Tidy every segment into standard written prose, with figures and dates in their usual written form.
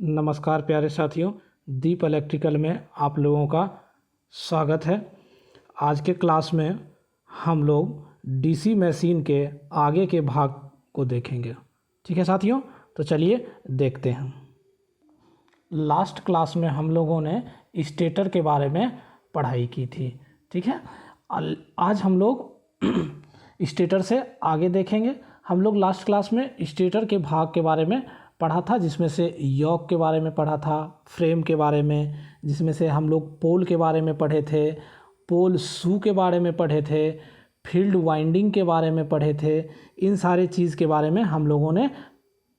नमस्कार प्यारे साथियों, दीप इलेक्ट्रिकल में आप लोगों का स्वागत है। आज के क्लास में हम लोग डीसी मशीन के आगे के भाग को देखेंगे। ठीक है साथियों, तो चलिए देखते हैं। लास्ट क्लास में हम लोगों ने स्टेटर के बारे में पढ़ाई की थी। ठीक है, आज हम लोग स्टेटर से आगे देखेंगे। हम लोग लास्ट क्लास में स्टेटर के भाग के बारे में पढ़ा था, जिसमें से यॉक के बारे में पढ़ा था, फ्रेम के बारे में, जिसमें से हम लोग पोल के बारे में पढ़े थे, पोल शू के बारे में पढ़े थे, फील्ड वाइंडिंग के बारे में पढ़े थे। इन सारे चीज़ के बारे में हम लोगों ने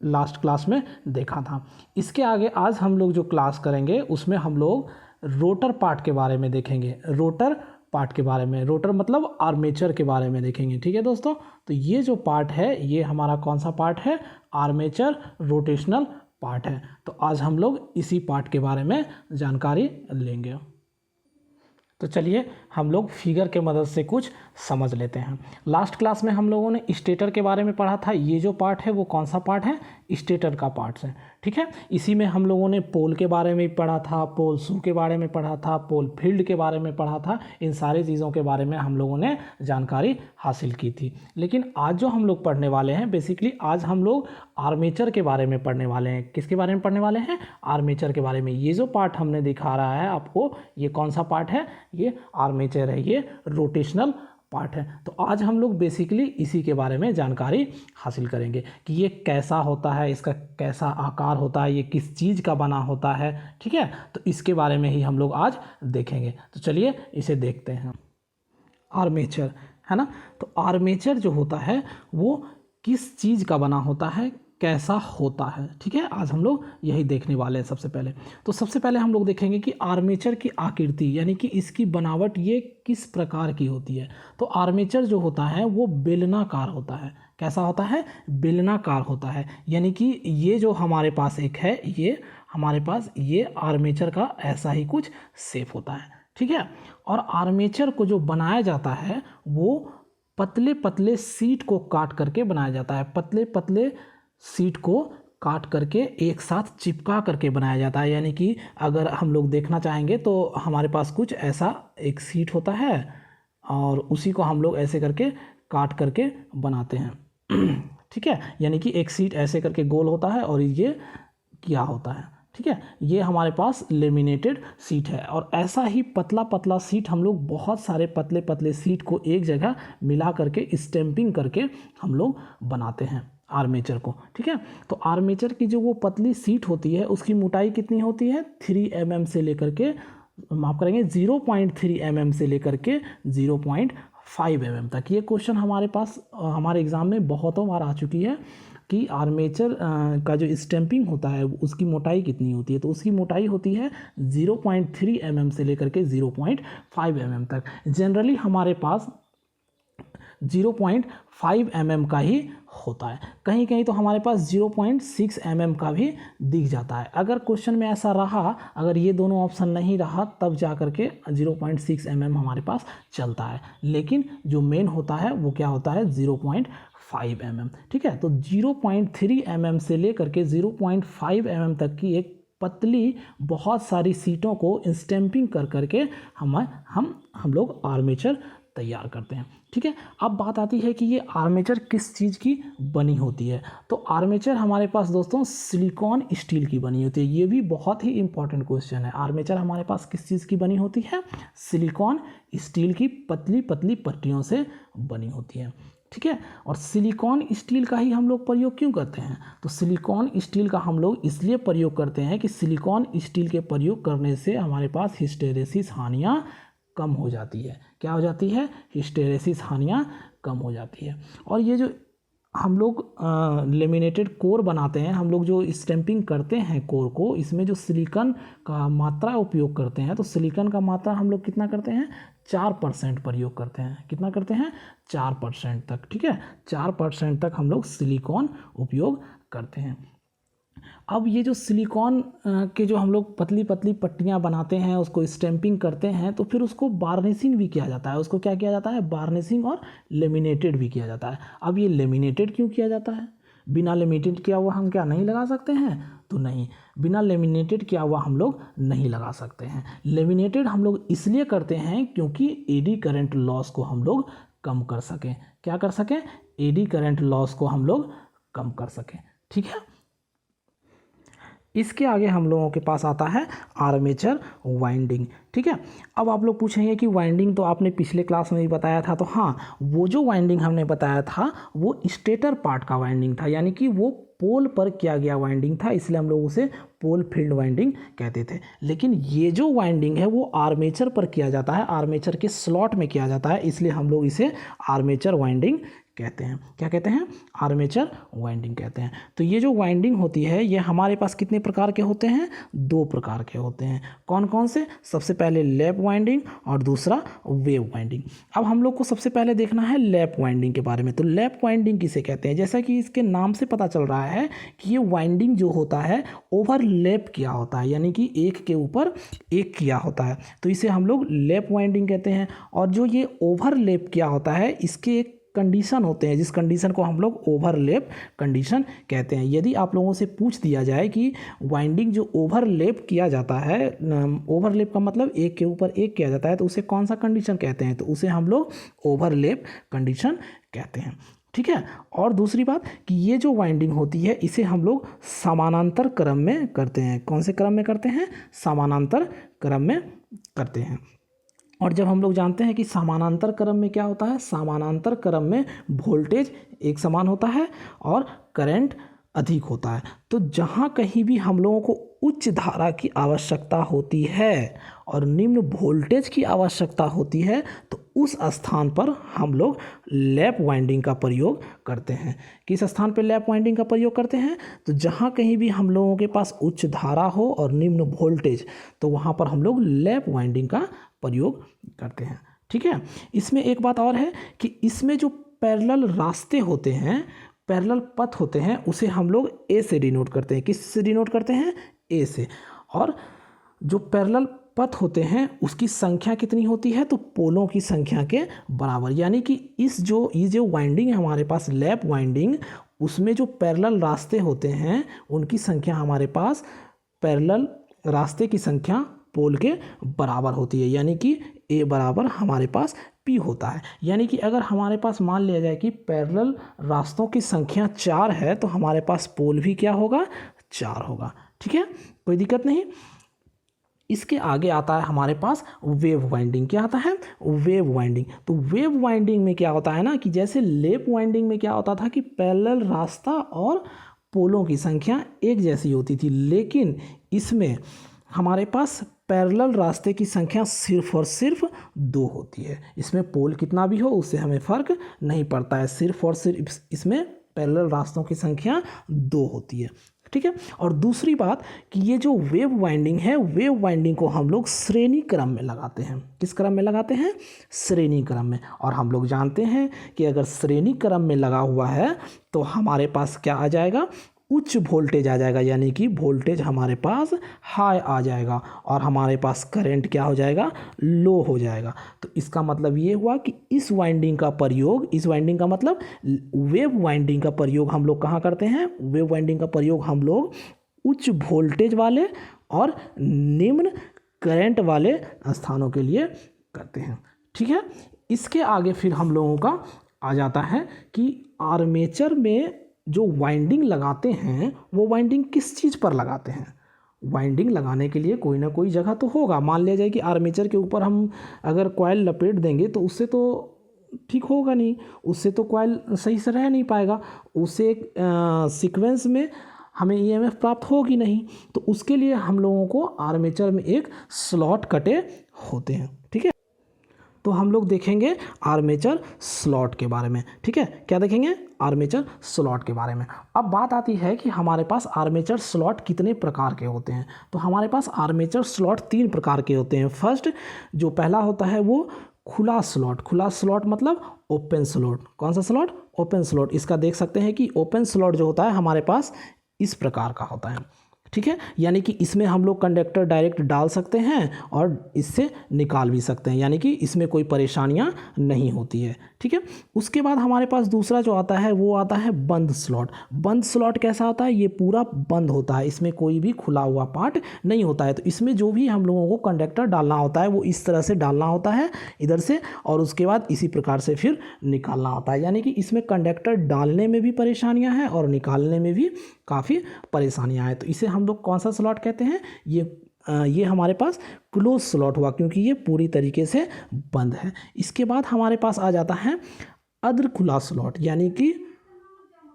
लास्ट क्लास में देखा था। इसके आगे आज हम लोग जो क्लास करेंगे उसमें हम लोग रोटर पार्ट के बारे में देखेंगे। रोटर पार्ट के बारे में, रोटर मतलब आर्मेचर के बारे में देखेंगे। ठीक है दोस्तों, तो ये जो पार्ट है ये हमारा कौन सा पार्ट है? आर्मेचर रोटेशनल पार्ट है। तो आज हम लोग इसी पार्ट के बारे में जानकारी लेंगे। तो चलिए हम लोग फिगर के मदद से कुछ समझ लेते हैं। लास्ट क्लास में हम लोगों ने स्टेटर के बारे में पढ़ा था। ये जो पार्ट है वो कौन सा पार्ट है? स्टेटर का पार्ट है। ठीक है, इसी में हम लोगों ने पोल के बारे में पढ़ा था, पोल शू के बारे में पढ़ा था, पोल फील्ड के बारे में पढ़ा था। इन सारी चीज़ों के बारे में हम लोगों ने जानकारी हासिल की थी। लेकिन आज जो हम लोग पढ़ने वाले हैं, बेसिकली आज हम लोग आर्मेचर के बारे में पढ़ने वाले हैं। किसके बारे में पढ़ने वाले हैं? आर्मेचर के बारे में। ये जो पार्ट हमने दिखा रहा है आपको, ये कौन सा पार्ट है? ये आर्मेचर है, ये रोटेशनल पार्ट है। तो आज हम लोग बेसिकली इसी के बारे में जानकारी हासिल करेंगे कि ये कैसा होता है, इसका कैसा आकार होता है, ये किस चीज़ का बना होता है। ठीक है, तो इसके बारे में ही हम लोग आज देखेंगे। तो चलिए इसे देखते हैं। आर्मेचर है ना, तो आर्मेचर जो होता है वो किस चीज़ का बना होता है, कैसा होता है। ठीक है, आज हम लोग यही देखने वाले हैं। सबसे पहले हम लोग देखेंगे कि आर्मेचर की आकृति यानी कि इसकी बनावट ये किस प्रकार की होती है। तो आर्मेचर जो होता है वो बेलनाकार होता है। कैसा होता है? बेलनाकार होता है। यानी कि ये जो हमारे पास एक है, ये हमारे पास ये आर्मेचर का ऐसा ही कुछ शेप होता है। ठीक है, और आर्मेचर को जो बनाया जाता है वो पतले पतले सीट को काट करके बनाया जाता है। पतले पतले सीट को काट करके एक साथ चिपका करके बनाया जाता है। यानी कि अगर हम लोग देखना चाहेंगे तो हमारे पास कुछ ऐसा एक सीट होता है और उसी को हम लोग ऐसे करके काट करके बनाते हैं। ठीक है, यानी कि एक सीट ऐसे करके गोल होता है और ये क्या होता है। ठीक है, ये हमारे पास लेमिनेटेड सीट है। और ऐसा ही पतला पतला सीट हम लोग बहुत सारे पतले पतले सीट को एक जगह मिला करके स्टैंपिंग करके हम लोग बनाते हैं आर्मेचर को। ठीक है, तो आर्मेचर की जो वो पतली सीट होती है उसकी मोटाई कितनी होती है? 3 mm से लेकर के, माफ करेंगे 0.3 mm से लेकर के 0.5 mm तक। ये क्वेश्चन हमारे पास हमारे एग्ज़ाम में बहुतों बार आ चुकी है कि आर्मेचर का जो स्टैंपिंग होता है उसकी मोटाई कितनी होती है। तो उसकी मोटाई होती है 0.3 mm से लेकर के 0.5 mm तक। जनरली हमारे पास 0.5 mm का ही होता है। कहीं कहीं तो हमारे पास 0.6 mm का भी दिख जाता है। अगर क्वेश्चन में ऐसा रहा, अगर ये दोनों ऑप्शन नहीं रहा तब जा करके 0.6 mm हमारे पास चलता है। लेकिन जो मेन होता है वो क्या होता है? 0.5 mm। ठीक है, तो 0.3 mm से लेकर के 0.5 mm तक की एक पतली बहुत सारी सीटों को स्टैंपिंग कर करके हम लोग आर्मेचर तैयार करते हैं। ठीक है, अब बात आती है कि ये आर्मेचर किस चीज़ की बनी होती है। तो आर्मेचर हमारे पास दोस्तों सिलिकॉन स्टील की बनी होती है। ये भी बहुत ही इंपॉर्टेंट क्वेश्चन है। आर्मेचर हमारे पास किस चीज़ की बनी होती है? सिलिकॉन स्टील की पतली पतली पट्टियों से बनी होती है। ठीक है, और सिलिकॉन स्टील का ही हम लोग प्रयोग क्यों करते हैं? तो सिलिकॉन स्टील का हम लोग इसलिए प्रयोग करते हैं कि सिलिकॉन स्टील के प्रयोग करने से हमारे पास हिस्टेरेसिस हानियाँ कम हो जाती है। क्या हो जाती है? हिस्टेरेसिस हानियाँ कम हो जाती है। और ये जो हम लोग लेमिनेटेड कोर बनाते हैं, हम लोग जो स्टैंपिंग करते हैं कोर को, इसमें जो सिलिकॉन का मात्रा उपयोग करते हैं, तो सिलिकॉन का मात्रा हम लोग कितना करते हैं? 4% प्रयोग करते हैं। कितना करते हैं? 4% तक। ठीक है, 4% तक हम लोग सिलिकॉन उपयोग करते हैं। अब ये जो सिलिकॉन के जो हम लोग पतली पतली पट्टियाँ बनाते हैं, उसको स्टैंपिंग करते हैं, तो फिर उसको वार्निशिंग भी किया जाता है। उसको क्या किया जाता है? वार्निशिंग और लेमिनेटेड भी किया जाता है। अब ये लेमिनेटेड क्यों किया जाता है? बिना लेमिनेटेड किया हुआ हम क्या नहीं लगा सकते हैं? तो नहीं, बिना लेमिनेटेड किया हुआ हम लोग नहीं लगा सकते हैं। लेमिनेटेड हम लोग इसलिए करते हैं क्योंकि एडी करंट लॉस को हम लोग कम कर सकें। क्या कर सकें? एडी करंट लॉस को हम लोग कम कर सकें। ठीक है, इसके आगे हम लोगों के पास आता है आर्मेचर वाइंडिंग। ठीक है, अब आप लोग पूछेंगे कि वाइंडिंग तो आपने पिछले क्लास में भी बताया था। तो हाँ, वो जो वाइंडिंग हमने बताया था वो स्टेटर पार्ट का वाइंडिंग था, यानी कि वो पोल पर किया गया वाइंडिंग था, इसलिए हम लोग उसे पोल फील्ड वाइंडिंग कहते थे। लेकिन ये जो वाइंडिंग है वो आर्मेचर पर किया जाता है, आर्मेचर के स्लॉट में किया जाता है, इसलिए हम लोग इसे आर्मेचर वाइंडिंग कहते हैं। क्या कहते हैं? आर्मेचर वाइंडिंग कहते हैं। तो ये जो वाइंडिंग होती है ये हमारे पास कितने प्रकार के होते हैं? 2 प्रकार के होते हैं। कौन कौन से? सबसे पहले लैप वाइंडिंग और दूसरा वेव वाइंडिंग। अब हम लोग को सबसे पहले देखना है लैप वाइंडिंग के बारे में। तो लैप वाइंडिंग किसे कहते हैं? जैसा कि इसके नाम से पता चल रहा है कि ये वाइंडिंग जो होता है ओवरलैप किया होता है, यानी कि एक के ऊपर एक किया होता है, तो इसे हम लोग लैप वाइंडिंग कहते हैं। और जो ये ओवरलैप किया होता है इसके एक कंडीशन होते हैं, जिस कंडीशन को हम लोग ओवरलैप कंडीशन कहते हैं। यदि आप लोगों से पूछ दिया जाए कि वाइंडिंग जो ओवरलैप किया जाता है, ओवरलैप का मतलब एक के ऊपर एक किया जाता है, तो उसे कौन सा कंडीशन कहते हैं? तो उसे हम लोग ओवरलैप कंडीशन कहते हैं। ठीक है, और दूसरी बात कि ये जो वाइंडिंग होती है इसे हम लोग समानांतर क्रम में करते हैं। कौन से क्रम में करते हैं? समानांतर क्रम में करते हैं। और जब हम लोग जानते हैं कि समानांतर क्रम में क्या होता है, समानांतर क्रम में वोल्टेज एक समान होता है और करंट अधिक होता है। तो जहाँ कहीं भी हम लोगों को उच्च धारा की आवश्यकता होती है और निम्न वोल्टेज की आवश्यकता होती है तो उस स्थान पर हम लोग लैप वाइंडिंग का प्रयोग करते हैं। किस स्थान पर लैप वाइंडिंग का प्रयोग करते हैं? तो जहाँ कहीं भी हम लोगों के पास उच्च धारा हो और निम्न वोल्टेज, तो वहाँ पर हम लोग लैप वाइंडिंग का प्रयोग करते हैं। ठीक है, इसमें एक बात और है कि इसमें जो पैरेलल रास्ते होते हैं, पैरेलल पथ होते हैं, उसे हम लोग ए से डिनोट करते हैं। किस से डिनोट करते हैं? ए से। और जो पैरेलल पथ होते हैं उसकी संख्या कितनी होती है? तो पोलों की संख्या के बराबर, यानी कि ये जो वाइंडिंग है हमारे पास लैप वाइंडिंग, उसमें जो पैरेलल रास्ते होते हैं उनकी संख्या हमारे पास पैरेलल रास्ते की संख्या पोल के बराबर होती है, यानी कि ए बराबर हमारे पास पी होता है। यानी कि अगर हमारे पास मान लिया जाए कि पैरेलल रास्तों की संख्या 4 है तो हमारे पास पोल भी क्या होगा? 4 होगा। ठीक है, कोई दिक्कत नहीं। इसके आगे आता है हमारे पास वेव वाइंडिंग। क्या आता है? Wave winding. तो वेव वाइंडिंग में क्या होता है ना कि जैसे लैप वाइंडिंग में क्या होता था कि पैरेलल रास्ता और पोलों की संख्या एक जैसी होती थी, लेकिन इसमें हमारे पास पैरेलल रास्ते की संख्या सिर्फ और सिर्फ 2 होती है। इसमें पोल कितना भी हो उससे हमें फ़र्क नहीं पड़ता है, सिर्फ और सिर्फ इसमें पैरेलल रास्तों की संख्या 2 होती है। ठीक है, और दूसरी बात कि ये जो वेव वाइंडिंग है, वेव वाइंडिंग को हम लोग श्रेणी क्रम में लगाते हैं। किस क्रम में लगाते हैं? श्रेणी क्रम में। और हम लोग जानते हैं कि अगर श्रेणी क्रम में लगा हुआ है तो हमारे पास क्या आ जाएगा? उच्च वोल्टेज आ जाएगा, यानी कि वोल्टेज हमारे पास हाई आ जाएगा और हमारे पास करंट क्या हो जाएगा? लो हो जाएगा। तो इसका मतलब ये हुआ कि इस वाइंडिंग का प्रयोग, इस वाइंडिंग का मतलब वेव वाइंडिंग का प्रयोग हम लोग कहाँ करते हैं? वेव वाइंडिंग का प्रयोग हम लोग उच्च वोल्टेज वाले और निम्न करंट वाले स्थानों के लिए करते हैं। ठीक है, इसके आगे फिर हम लोगों का आ जाता है कि आर्मेचर में जो वाइंडिंग लगाते हैं वो वाइंडिंग किस चीज़ पर लगाते हैं? वाइंडिंग लगाने के लिए कोई ना कोई जगह तो होगा। मान लिया जाए कि आर्मेचर के ऊपर हम अगर कॉइल लपेट देंगे तो उससे तो ठीक होगा नहीं, उससे तो कॉइल सही से रह नहीं पाएगा, उससे एक सीक्वेंस में हमें ईएमएफ प्राप्त होगी नहीं। तो उसके लिए हम लोगों को आर्मेचर में एक स्लॉट कटे होते हैं। ठीक है, तो हम लोग देखेंगे आर्मेचर स्लॉट के बारे में। ठीक है, क्या देखेंगे? आर्मेचर स्लॉट के बारे में। अब बात आती है कि हमारे पास आर्मेचर स्लॉट कितने प्रकार के होते हैं। तो हमारे पास आर्मेचर स्लॉट 3 प्रकार के होते हैं। फर्स्ट जो पहला होता है वो खुला स्लॉट। खुला स्लॉट मतलब ओपन स्लॉट। कौन सा स्लॉट? Open slot. इसका देख सकते हैं कि ओपन स्लॉट जो होता है हमारे पास इस प्रकार का होता है। ठीक है, यानी कि इसमें हम लोग कंडक्टर डायरेक्ट डाल सकते हैं और इससे निकाल भी सकते हैं, यानी कि इसमें कोई परेशानियाँ नहीं होती है। ठीक है, उसके बाद हमारे पास दूसरा जो आता है वो आता है बंद स्लॉट। बंद स्लॉट कैसा होता है, ये पूरा बंद होता है, इसमें कोई भी खुला हुआ पार्ट नहीं होता है। तो इसमें जो भी हम लोगों को कंडक्टर डालना होता है वो इस तरह से डालना होता है इधर से, और उसके बाद इसी प्रकार से फिर निकालना होता है, यानी कि इसमें कंडक्टर डालने में भी परेशानियां हैं और निकालने में भी काफ़ी परेशानियां हैं। तो इसे हम लोग कौन सा स्लॉट कहते हैं, ये हमारे पास क्लोज स्लॉट हुआ, क्योंकि ये पूरी तरीके से बंद है। इसके बाद हमारे पास आ जाता है अर्ध खुला स्लॉट, यानी कि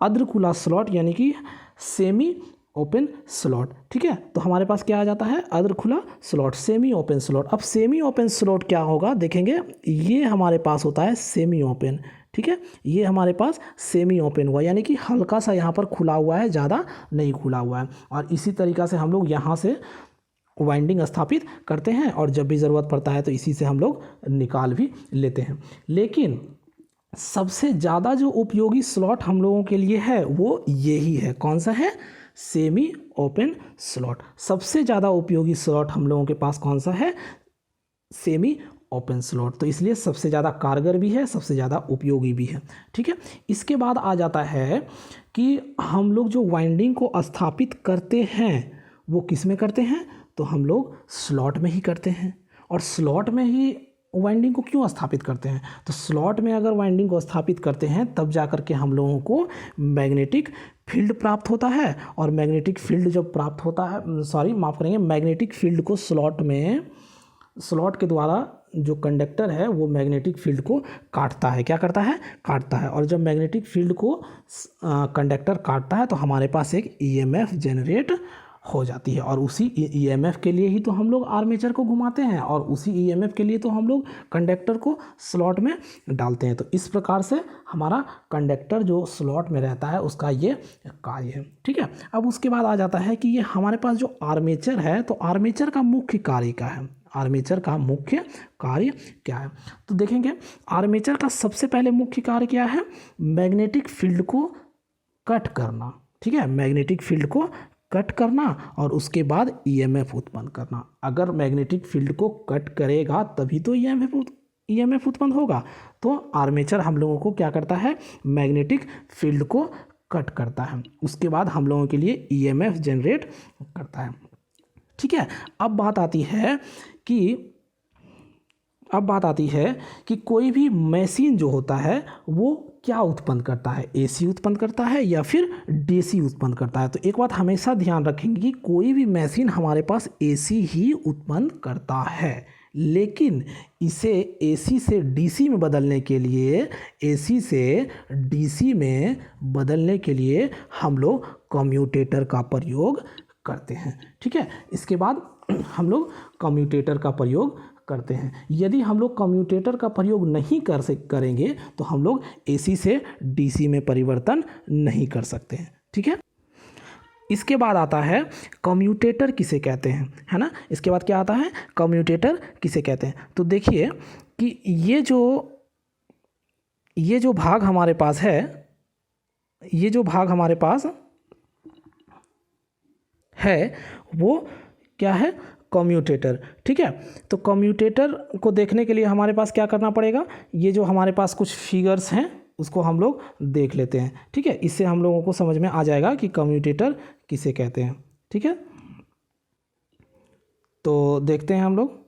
अर्ध खुला स्लॉट यानी कि सेमी ओपन स्लॉट। ठीक है, तो हमारे पास क्या आ जाता है, अर्ध खुला स्लॉट, सेमी ओपन स्लॉट। अब सेमी ओपन स्लॉट क्या होगा देखेंगे, ये हमारे पास होता है सेमी ओपन। ठीक है, ये हमारे पास सेमी ओपन हुआ, यानी कि हल्का सा यहाँ पर खुला हुआ है, ज़्यादा नहीं खुला हुआ है। और इसी तरीक़ा से हम लोग यहाँ से वाइंडिंग स्थापित करते हैं और जब भी ज़रूरत पड़ता है तो इसी से हम लोग निकाल भी लेते हैं। लेकिन सबसे ज़्यादा जो उपयोगी स्लॉट हम लोगों के लिए है वो यही है, कौन सा है, सेमी ओपन स्लॉट। सबसे ज़्यादा उपयोगी स्लॉट हम लोगों के पास कौन सा है, सेमी ओपन स्लॉट। तो इसलिए सबसे ज़्यादा कारगर भी है, सबसे ज़्यादा उपयोगी भी है। ठीक है, इसके बाद आ जाता है कि हम लोग जो वाइंडिंग को स्थापित करते हैं वो किस में करते हैं, तो हम लोग स्लॉट में ही करते हैं। और स्लॉट में ही वाइंडिंग को क्यों स्थापित करते हैं, तो स्लॉट में अगर वाइंडिंग को स्थापित करते हैं तब जा कर के हम लोगों को मैग्नेटिक फील्ड प्राप्त होता है। और मैग्नेटिक फील्ड जब प्राप्त होता है, माफ़ करेंगे, मैग्नेटिक फील्ड को स्लॉट के द्वारा जो कंडक्टर है वो मैग्नेटिक फील्ड को काटता है, क्या करता है, काटता है। और जब मैग्नेटिक फील्ड को कंडक्टर काटता है तो हमारे पास एक ईएमएफ जनरेट हो जाती है, और उसी ईएमएफ के लिए ही तो हम लोग आर्मेचर को घुमाते हैं, और उसी ईएमएफ के लिए तो हम लोग कंडक्टर को स्लॉट में डालते हैं। तो इस प्रकार से हमारा कंडक्टर जो स्लॉट में रहता है उसका ये कार्य है। ठीक है, अब उसके बाद आ जाता है कि ये हमारे पास जो आर्मेचर है, तो आर्मेचर का मुख्य कार्य क्या है, आर्मेचर का मुख्य कार्य क्या है, तो देखेंगे आर्मेचर का सबसे पहले मुख्य कार्य क्या है, मैग्नेटिक फील्ड को कट करना। ठीक है, मैग्नेटिक फील्ड को कट करना और उसके बाद ईएमएफ उत्पन्न करना। अगर मैग्नेटिक फील्ड को कट करेगा तभी तो ईएमएफ उत्पन्न होगा। तो आर्मेचर हम लोगों को क्या करता है, मैग्नेटिक फील्ड को कट करता है, उसके बाद हम लोगों के लिए ईएमएफ जनरेट करता है। ठीक है, अब बात आती है कि कोई भी मशीन जो होता है वो क्या उत्पन्न करता है, एसी उत्पन्न करता है या फिर डीसी उत्पन्न करता है। तो एक बात हमेशा ध्यान रखेंगे कि कोई भी मशीन हमारे पास एसी ही उत्पन्न करता है, लेकिन इसे एसी से डीसी में बदलने के लिए हम लोग कम्यूटेटर का प्रयोग करते हैं। ठीक है, इसके बाद हम लोग कम्यूटेटर का प्रयोग करते हैं। यदि हम लोग कम्यूटेटर का प्रयोग नहीं करेंगे तो हम लोग एसी से डीसी में परिवर्तन नहीं कर सकते हैं। ठीक है, इसके बाद आता है कम्यूटेटर किसे कहते हैं, है ना। इसके बाद क्या आता है, कम्यूटेटर किसे कहते हैं। तो देखिए कि ये जो भाग हमारे पास है, वो क्या है, कम्यूटेटर। ठीक है, तो कम्यूटेटर को देखने के लिए हमारे पास क्या करना पड़ेगा, ये जो हमारे पास कुछ फिगर्स हैं उसको हम लोग देख लेते हैं। ठीक है, इससे हम लोगों को समझ में आ जाएगा कि कम्यूटेटर किसे कहते हैं। ठीक है, तो देखते हैं हम लोग।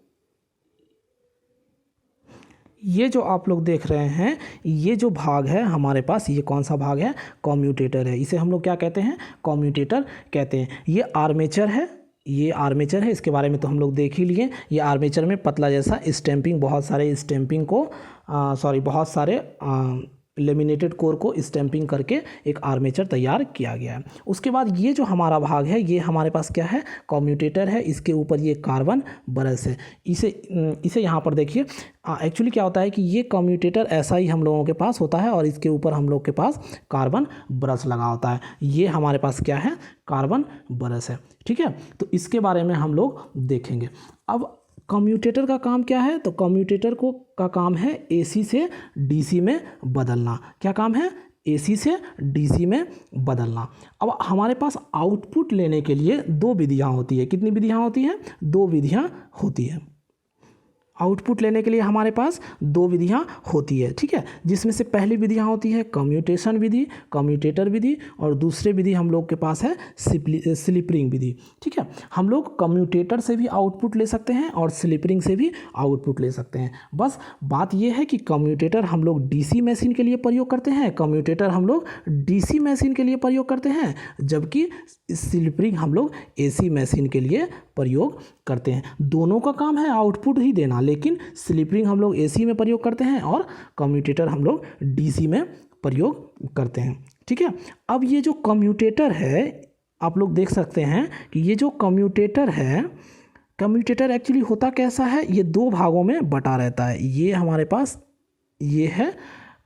ये जो आप लोग देख रहे हैं, ये जो भाग है हमारे पास, ये कौन सा भाग है, कम्यूटेटर है। इसे हम लोग क्या कहते हैं, कम्यूटेटर कहते हैं। ये आर्मेचर है, इसके बारे में तो हम लोग देख ही लिए। ये आर्मेचर में पतला जैसा स्टैंपिंग, बहुत सारे लेमिनेटेड कोर को स्टैंपिंग करके एक आर्मेचर तैयार किया गया है। उसके बाद ये जो हमारा भाग है, ये हमारे पास क्या है, कम्यूटेटर है। इसके ऊपर ये कार्बन ब्रश है। इसे यहाँ पर देखिए, एक्चुअली क्या होता है कि ये कम्यूटेटर ऐसा ही हम लोगों के पास होता है और इसके ऊपर हम लोग के पास कार्बन ब्रश लगा होता है। ये हमारे पास क्या है, कार्बन ब्रश है। ठीक है, तो इसके बारे में हम लोग देखेंगे। अब कम्यूटेटर का काम क्या है, तो कम्यूटेटर का काम है एसी से डीसी में बदलना। क्या काम है, AC से DC में बदलना। अब हमारे पास आउटपुट लेने के लिए दो विधियाँ होती है। कितनी विधियाँ होती हैं? दो विधियाँ होती हैं। आउटपुट लेने के लिए हमारे पास दो विधियाँ होती है, ठीक है, जिसमें से पहली विधियाँ होती है कम्यूटेशन विधि, कम्यूटेटर विधि, और दूसरी विधि हम लोग के पास है स्लिप रिंग विधि, ठीक है। हम लोग कम्यूटेटर से भी आउटपुट ले सकते हैं और स्लिप रिंग से भी आउटपुट ले सकते हैं। बस बात यह है कि कम्यूटेटर हम लोग DC मशीन के लिए प्रयोग करते हैं, कम्यूटेटर हम लोग DC मशीन के लिए प्रयोग करते हैं, जबकि स्लिप रिंग हम लोग AC मशीन के लिए प्रयोग करते हैं। दोनों का काम है आउटपुट ही देना, लेकिन स्लिप रिंग हम लोग AC में प्रयोग करते हैं और कम्यूटेटर हम लोग DC में प्रयोग करते हैं, ठीक है। अब ये जो कम्यूटेटर है, आप लोग देख सकते हैं कि ये जो कम्यूटेटर है, कम्यूटेटर एक्चुअली होता कैसा है, ये दो भागों में बटा रहता है। ये हमारे पास ये है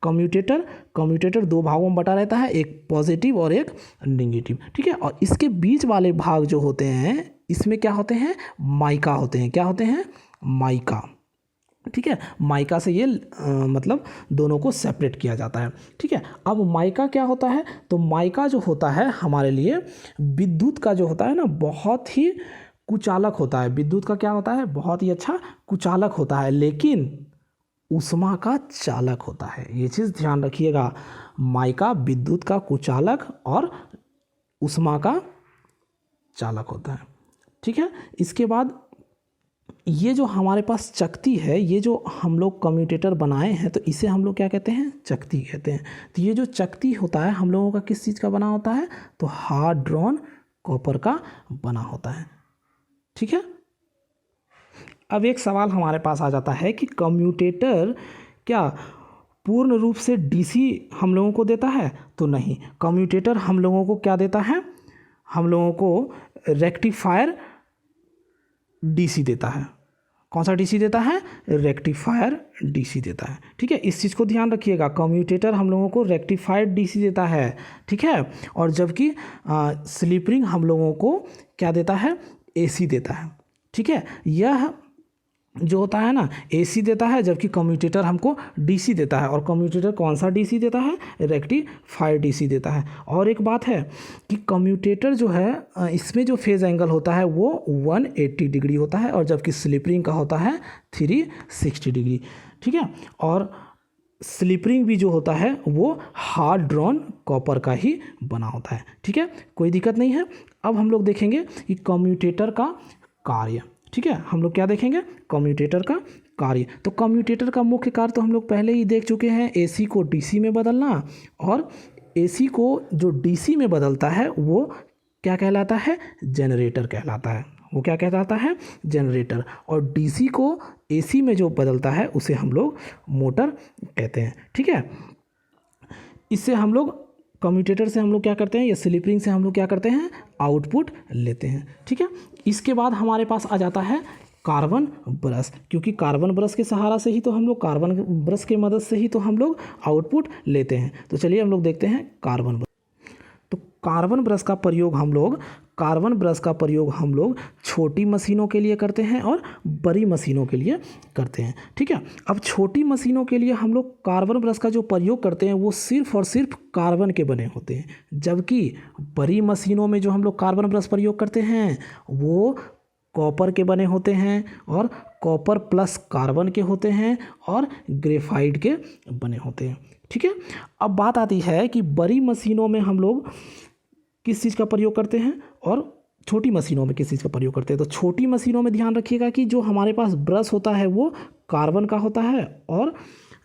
कम्यूटेटर, कम्यूटेटर दो भागों में बटा रहता है, एक पॉजिटिव और एक नेगेटिव, ठीक है। और इसके बीच वाले भाग जो होते हैं, इसमें क्या होते हैं? माइका होते हैं। क्या होते हैं? माइका, ठीक है। माइका से ये मतलब दोनों को सेपरेट किया जाता है, ठीक है। अब माइका क्या होता है? तो माइका जो होता है हमारे लिए विद्युत का जो होता है ना, बहुत ही कुचालक होता है। विद्युत का क्या होता है? बहुत ही अच्छा कुचालक होता है, लेकिन ऊष्मा का चालक होता है। ये चीज़ ध्यान रखिएगा, माइका विद्युत का कुचालक और ऊष्मा का चालक होता है, ठीक है। इसके बाद ये जो हमारे पास चकती है, ये जो हम लोग कम्यूटेटर बनाए हैं, तो इसे हम लोग क्या कहते हैं? चकती कहते हैं। तो ये जो चकती होता है हम लोगों का किस चीज़ का बना होता है? तो हार्ड ड्रॉन कॉपर का बना होता है, ठीक है। अब एक सवाल हमारे पास आ जाता है कि कम्यूटेटर क्या पूर्ण रूप से DC हम लोगों को देता है? तो नहीं, कम्यूटेटर हम लोगों को क्या देता है? हम लोगों को रेक्टिफायर DC देता है। कौन सा DC देता है? रेक्टिफायर DC देता है, ठीक है। इस चीज़ को ध्यान रखिएगा, कम्यूटेटर हम लोगों को रेक्टिफाइड DC देता है, ठीक है। और जबकि स्लिप रिंग हम लोगों को क्या देता है? AC देता है, ठीक है। यह जो होता है ना AC देता है, जबकि कम्यूटेटर हमको DC देता है। और कम्यूटेटर कौन सा DC देता है? रेक्टिफायर DC देता है। और एक बात है कि कम्यूटेटर जो है, इसमें जो फेज़ एंगल होता है वो 180 डिग्री होता है, और जबकि स्लिप रिंग का होता है 360 डिग्री, ठीक है। और स्लिप रिंग भी जो होता है वो हार्ड ड्रॉन कॉपर का ही बना होता है, ठीक है, कोई दिक्कत नहीं है। अब हम लोग देखेंगे कि कम्यूटेटर का कार्य, ठीक है। हम लोग क्या देखेंगे? कम्यूटेटर का कार्य। तो कम्यूटेटर का मुख्य कार्य तो हम लोग पहले ही देख चुके हैं, AC को DC में बदलना, और AC को जो DC में बदलता है वो क्या कहलाता है? जनरेटर कहलाता है। वो क्या कहलाता है? जनरेटर। और DC को AC में जो बदलता है उसे हम लोग मोटर कहते हैं, ठीक है। इससे हम लोग कम्यूटेटर से हम लोग क्या करते हैं, या स्लिप रिंग से हम लोग क्या करते हैं? आउटपुट लेते हैं, ठीक है। इसके बाद हमारे पास आ जाता है कार्बन ब्रश, क्योंकि कार्बन ब्रश के सहारा से ही तो हम लोग, कार्बन ब्रश की मदद से ही तो हम लोग आउटपुट लेते हैं। तो चलिए हम लोग देखते हैं कार्बन ब्रश। तो कार्बन ब्रश का प्रयोग हम लोग छोटी मशीनों के लिए करते हैं और बड़ी मशीनों के लिए करते हैं, ठीक है। अब छोटी मशीनों के लिए हम लोग कार्बन ब्रश का जो प्रयोग करते हैं वो सिर्फ और सिर्फ कार्बन के बने होते हैं, जबकि बड़ी मशीनों में जो हम लोग कार्बन ब्रश प्रयोग करते हैं वो कॉपर के बने होते हैं, और कॉपर प्लस कार्बन के होते हैं, और ग्रेफाइट के बने होते हैं, ठीक है। अब बात आती है कि बड़ी मशीनों में हम लोग किस चीज़ का प्रयोग करते हैं और छोटी मशीनों में किस चीज़ का प्रयोग करते हैं। तो छोटी मशीनों में ध्यान रखिएगा कि जो हमारे पास ब्रश होता है वो कार्बन का होता है, और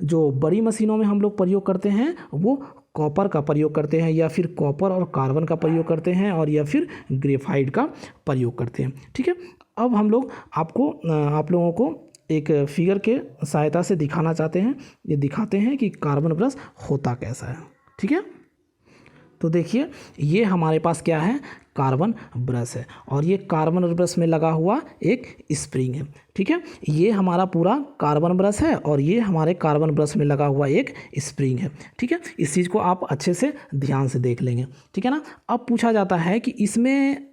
जो बड़ी मशीनों में हम लोग प्रयोग करते हैं वो कॉपर का प्रयोग करते हैं, या फिर कॉपर और कार्बन का प्रयोग करते हैं, और या फिर ग्रेफाइट का प्रयोग करते हैं, ठीक है। अब हम लोग आप लोगों को एक फिगर के सहायता से दिखाना चाहते हैं, ये दिखाते हैं कि कार्बन ब्रश होता कैसा है, ठीक है। तो देखिए, ये हमारे पास क्या है? कार्बन ब्रश है, और ये कार्बन ब्रश में लगा हुआ एक स्प्रिंग है, ठीक है। ये हमारा पूरा कार्बन ब्रश है, और ये हमारे कार्बन ब्रश में लगा हुआ एक स्प्रिंग है, ठीक है। इस चीज़ को आप अच्छे से ध्यान से देख लेंगे, ठीक है ना। अब पूछा जाता है कि इसमें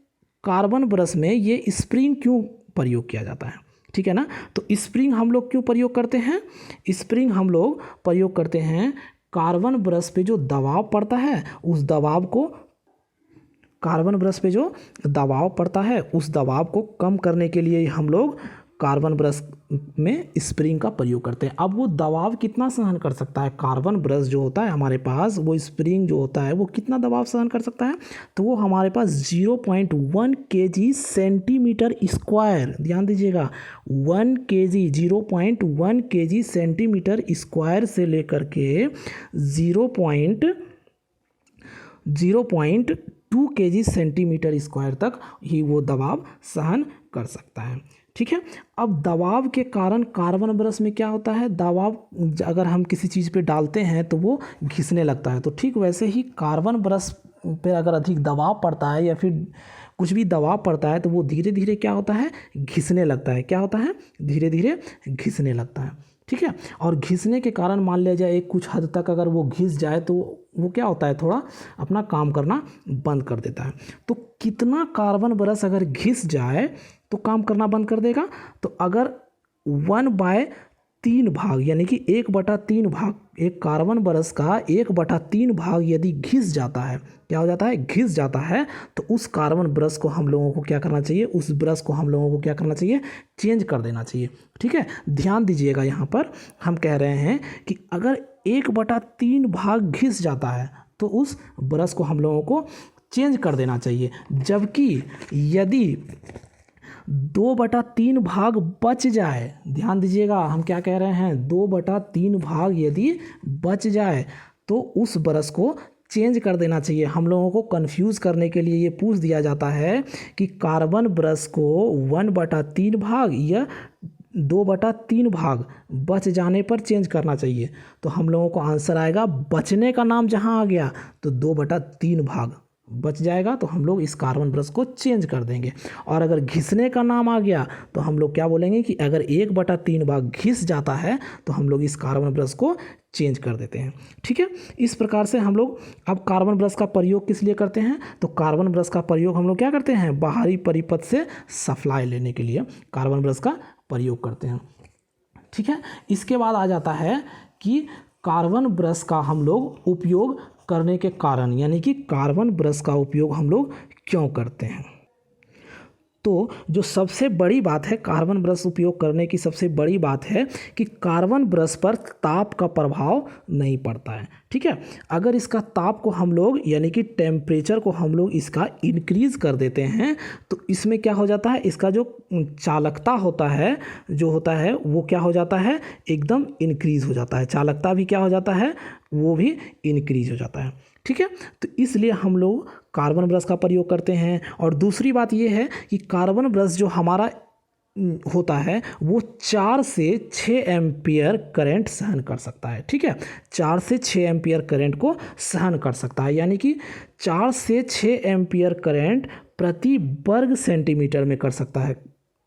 कार्बन ब्रश में ये स्प्रिंग क्यों प्रयोग किया जाता है, ठीक है ना। तो स्प्रिंग हम लोग क्यों प्रयोग करते हैं? स्प्रिंग हम लोग प्रयोग करते हैं कार्बन ब्रश पे जो दबाव पड़ता है उस दबाव को कार्बन ब्रश पे जो दबाव पड़ता है उस दबाव को कम करने के लिए हम लोग कार्बन ब्रश में स्प्रिंग का प्रयोग करते हैं। अब वो दबाव कितना सहन कर सकता है, कार्बन ब्रश जो होता है हमारे पास, वो स्प्रिंग जो होता है वो कितना दबाव सहन कर सकता है, तो वो हमारे पास 0.1 kg सेंटीमीटर स्क्वायर, ध्यान दीजिएगा 1 kg 0.1 kg सेंटीमीटर स्क्वायर से लेकर के 0.2 kg सेंटीमीटर स्क्वायर तक ही वो दबाव सहन कर सकता है। ठीक है। अब दबाव के कारण कार्बन ब्रश में क्या होता है, दबाव अगर हम किसी चीज़ पे डालते हैं तो वो घिसने लगता है। तो ठीक वैसे ही कार्बन ब्रश पे अगर अधिक दबाव पड़ता है या फिर कुछ भी दबाव पड़ता है तो वो धीरे धीरे क्या होता है, घिसने लगता है। क्या होता है, धीरे धीरे घिसने लगता है। ठीक है। और घिसने के कारण मान लिया जाए कुछ हद तक अगर वो घिस जाए तो वो क्या होता है, थोड़ा अपना काम करना बंद कर देता है। तो कितना कार्बन ब्रश अगर घिस जाए तो काम करना बंद कर देगा, तो अगर 1/3 भाग यानी कि 1/3 भाग, एक कार्बन ब्रश का 1/3 भाग यदि घिस जाता है, क्या हो जाता है, घिस जाता है, तो उस कार्बन ब्रश को हम लोगों को क्या करना चाहिए, उस ब्रश को हम लोगों को क्या करना चाहिए, चेंज कर देना चाहिए। ठीक है। ध्यान दीजिएगा, यहाँ पर हम कह रहे हैं कि अगर 1/3 भाग घिस जाता है तो उस ब्रश को हम लोगों को चेंज कर देना चाहिए। जबकि यदि 2/3 भाग बच जाए, ध्यान दीजिएगा हम क्या कह रहे हैं, 2/3 भाग यदि बच जाए तो उस ब्रश को चेंज कर देना चाहिए। हम लोगों को कंफ्यूज करने के लिए ये पूछ दिया जाता है कि कार्बन ब्रश को 1/3 भाग या 2/3 भाग बच जाने पर चेंज करना चाहिए, तो हम लोगों को आंसर आएगा, बचने का नाम जहाँ आ गया तो 2/3 भाग बच जाएगा तो हम लोग इस कार्बन ब्रश को चेंज कर देंगे। और अगर घिसने का नाम आ गया तो हम लोग क्या बोलेंगे कि अगर 1/3 भाग घिस जाता है तो हम लोग इस कार्बन ब्रश को चेंज कर देते हैं। ठीक है। इस प्रकार से हम लोग अब कार्बन ब्रश का प्रयोग किस लिए करते हैं, तो कार्बन ब्रश का प्रयोग हम लोग क्या करते हैं, बाहरी परिपथ से सप्लाई लेने के लिए कार्बन ब्रश का प्रयोग करते हैं। ठीक है। इसके बाद आ जाता है कि कार्बन ब्रश का हम लोग उपयोग करने के कारण, यानी कि कार्बन ब्रश का उपयोग हम लोग क्यों करते हैं। तो जो सबसे बड़ी बात है कार्बन ब्रश उपयोग करने की, सबसे बड़ी बात है कि कार्बन ब्रश पर ताप का प्रभाव नहीं पड़ता है। ठीक है। अगर इसका ताप को हम लोग यानी कि टेम्परेचर को हम लोग इसका इंक्रीज़ कर देते हैं तो इसमें क्या हो जाता है, इसका जो चालकता होता है जो होता है वो क्या हो जाता है, एकदम इंक्रीज़ हो जाता है। चालकता भी क्या हो जाता है, वो भी इंक्रीज़ हो जाता है। ठीक है। तो इसलिए हम लोग कार्बन ब्रश का प्रयोग करते हैं। और दूसरी बात ये है कि कार्बन ब्रश जो हमारा होता है वो 4 से 6 एम्पियर करंट सहन कर सकता है। ठीक है। 4 से 6 एम्पियर करंट को सहन कर सकता है, यानी कि 4 से 6 एम्पियर करंट प्रति वर्ग सेंटीमीटर में कर सकता है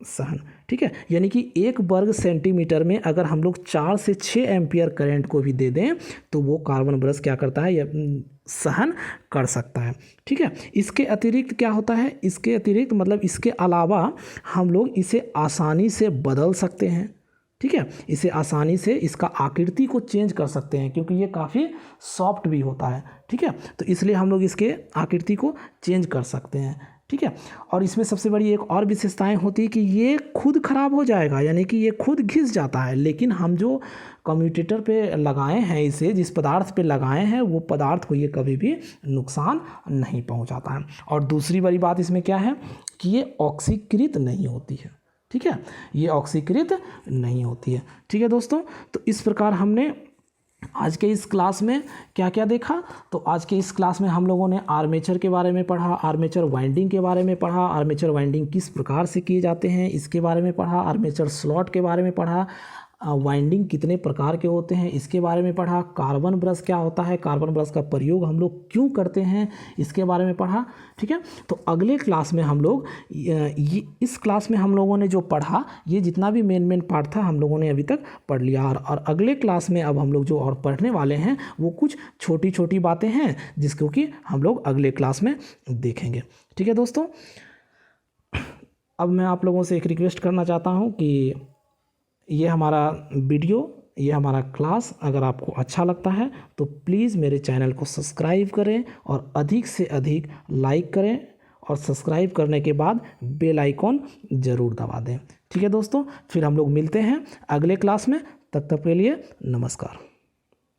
सहन। ठीक है। यानी कि 1 वर्ग सेंटीमीटर में अगर हम लोग 4 से 6 एम्पियर करंट को भी दे दें तो वो कार्बन ब्रश क्या करता है, सहन कर सकता है। ठीक है। इसके अतिरिक्त क्या होता है, इसके अतिरिक्त मतलब इसके अलावा हम लोग इसे आसानी से बदल सकते हैं। ठीक है। इसे आसानी से इसका आकृति को चेंज कर सकते हैं क्योंकि ये काफ़ी सॉफ्ट भी होता है। ठीक है। तो इसलिए हम लोग इसके आकृति को चेंज कर सकते हैं। ठीक है। और इसमें सबसे बड़ी एक और विशेषताएं होती है कि ये खुद ख़राब हो जाएगा, यानी कि ये खुद घिस जाता है, लेकिन हम जो कम्यूटेटर पे लगाए हैं, इसे जिस पदार्थ पे लगाए हैं वो पदार्थ को ये कभी भी नुकसान नहीं पहुंचाता है। और दूसरी बड़ी बात इसमें क्या है कि ये ऑक्सीकृत नहीं होती है। ठीक है। ये ऑक्सीकृत नहीं होती है। ठीक है दोस्तों, तो इस प्रकार हमने आज के इस क्लास में क्या क्या देखा, तो आज के इस क्लास में हम लोगों ने आर्मेचर के बारे में पढ़ा, आर्मेचर वाइंडिंग के बारे में पढ़ा, आर्मेचर वाइंडिंग किस प्रकार से किए जाते हैं इसके बारे में पढ़ा, आर्मेचर स्लॉट के बारे में पढ़ा, वाइंडिंग कितने प्रकार के होते हैं इसके बारे में पढ़ा, कार्बन ब्रश क्या होता है, कार्बन ब्रश का प्रयोग हम लोग क्यों करते हैं इसके बारे में पढ़ा। ठीक है। तो अगले क्लास में हम लोग इस क्लास में हम लोगों ने जो पढ़ा, ये जितना भी मेन पार्ट था हम लोगों ने अभी तक पढ़ लिया। और अगले क्लास में अब हम लोग जो और पढ़ने वाले हैं वो कुछ छोटी छोटी बातें हैं जिसको कि हम लोग अगले क्लास में देखेंगे। ठीक है दोस्तों, अब मैं आप लोगों से एक रिक्वेस्ट करना चाहता हूँ कि ये हमारा वीडियो ये हमारा क्लास अगर आपको अच्छा लगता है तो प्लीज़ मेरे चैनल को सब्सक्राइब करें और अधिक से अधिक लाइक करें और सब्सक्राइब करने के बाद बेल आइकॉन ज़रूर दबा दें। ठीक है दोस्तों, फिर हम लोग मिलते हैं अगले क्लास में। तब तक के लिए नमस्कार।